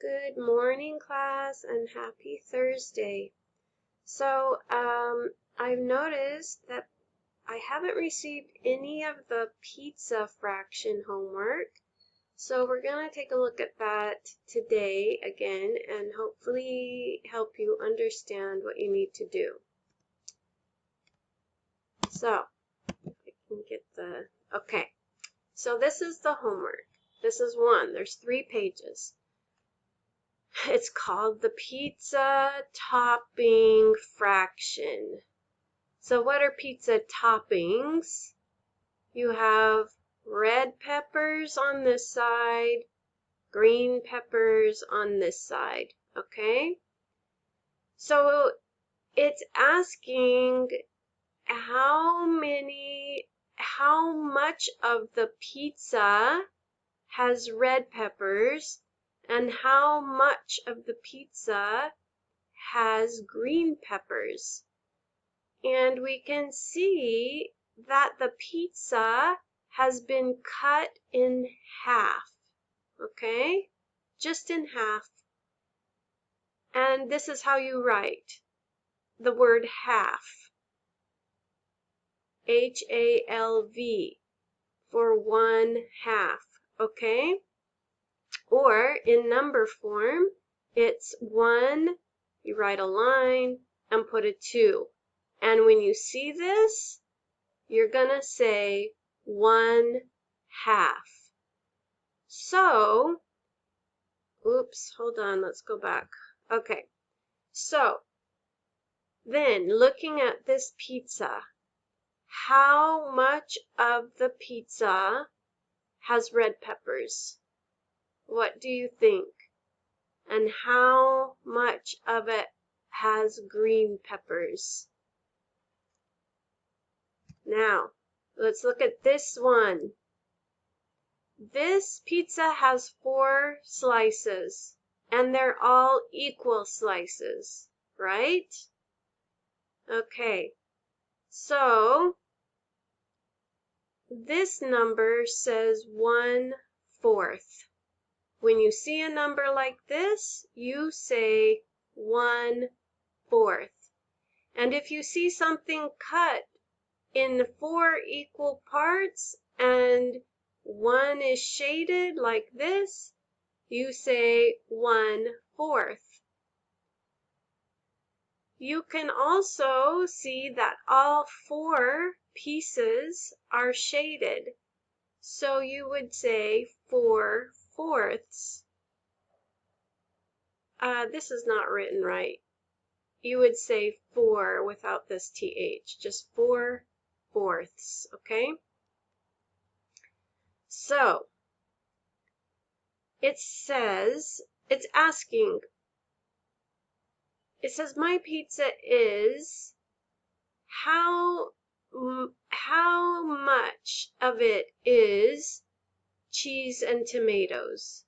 Good morning, class, and happy Thursday. So, I've noticed that I haven't received any of the pizza fraction homework. So we're going to take a look at that today again and hopefully help you understand what you need to do. So, if I can get okay. So this is the homework. This is one. There's 3 pages. It's called the pizza topping fraction. So what are pizza toppings? You have red peppers on this side, green peppers on this side, okay? So it's asking how much of the pizza has red peppers and how much of the pizza has green peppers. And we can see that the pizza has been cut in half, okay? Just in half. And this is how you write the word half. H-A-L-V for 1/2, okay? Or in number form, it's 1, you write a line and put a 2. And when you see this, you're gonna say 1/2. So, oops, hold on, let's go back. Okay, so then looking at this pizza, how much of the pizza has red peppers? What do you think? And how much of it has green peppers? Now, let's look at this one. This pizza has 4 slices, and they're all equal slices, right? Okay, so this number says 1/4. When you see a number like this, you say 1/4. And if you see something cut in 4 equal parts and one is shaded like this, you say 1/4. You can also see that all 4 pieces are shaded. So you would say 4/4. This is not written right. You would say 4 without this TH, just 4/4, okay? So, it says my pizza is, how much of it is cheese and tomatoes?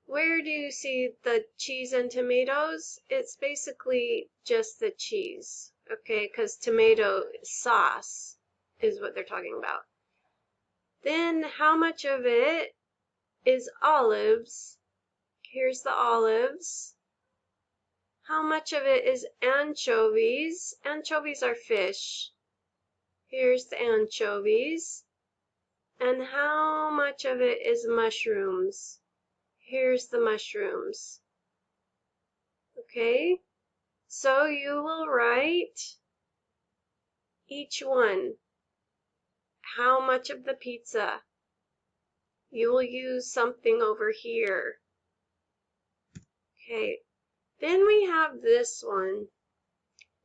Where do you see the cheese and tomatoes? It's basically just the cheese, okay? Because tomato sauce is what they're talking about. Then how much of it is olives? Here's the olives. How much of it is anchovies? Anchovies are fish. Here's the anchovies. And how much of it is mushrooms? Here's the mushrooms. Okay? So you will write each one. How much of the pizza? You will use something over here. Okay. Then we have this one.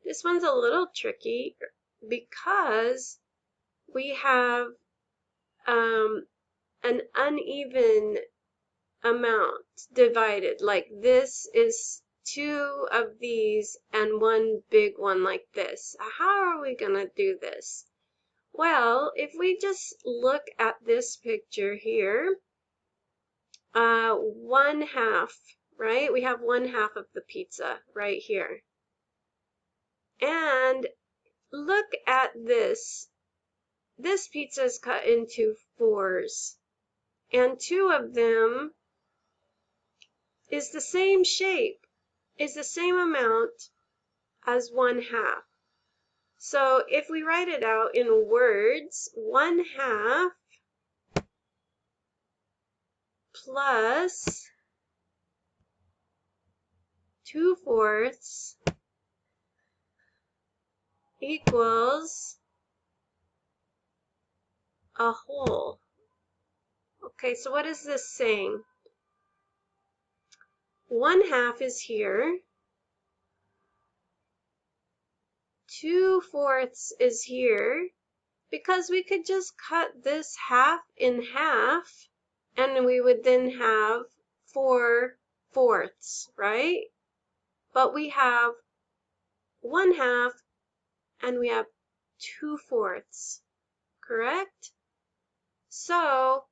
This one's a little tricky because we have an uneven amount divided. Like this is 2 of these and 1 big one like this. How are we going to do this? Well, if we just look at this picture here, 1/2, right? We have 1/2 of the pizza right here. And look at this. This pizza is cut into 4s, and 2 of them is the same shape, is the same amount as 1/2. So if we write it out in words, 1/2 plus 2/4 equals a whole. Okay, so what is this saying? 1/2 is here. 2/4 is here, because we could just cut this half in half and we would then have 4/4, right? But we have 1/2 and we have 2/4, correct? So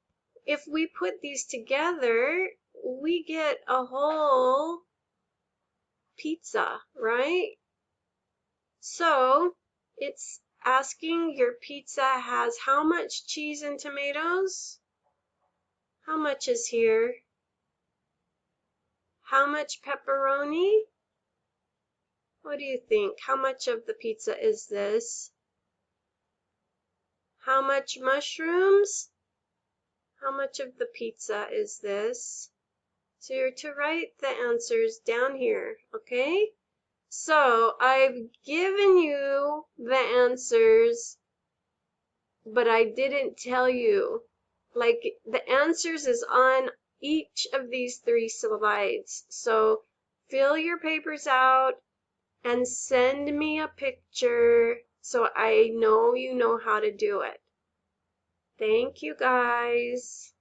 if we put these together, we get a whole pizza, right? So it's asking your pizza has how much cheese and tomatoes? How much is here? How much pepperoni? What do you think? How much of the pizza is this? How much mushrooms? How much of the pizza is this? So you're to write the answers down here, okay? So I've given you the answers, but I didn't tell you. Like, the answers is on each of these 3 slides. So fill your papers out and send me a picture so I know you know how to do it. Thank you, guys.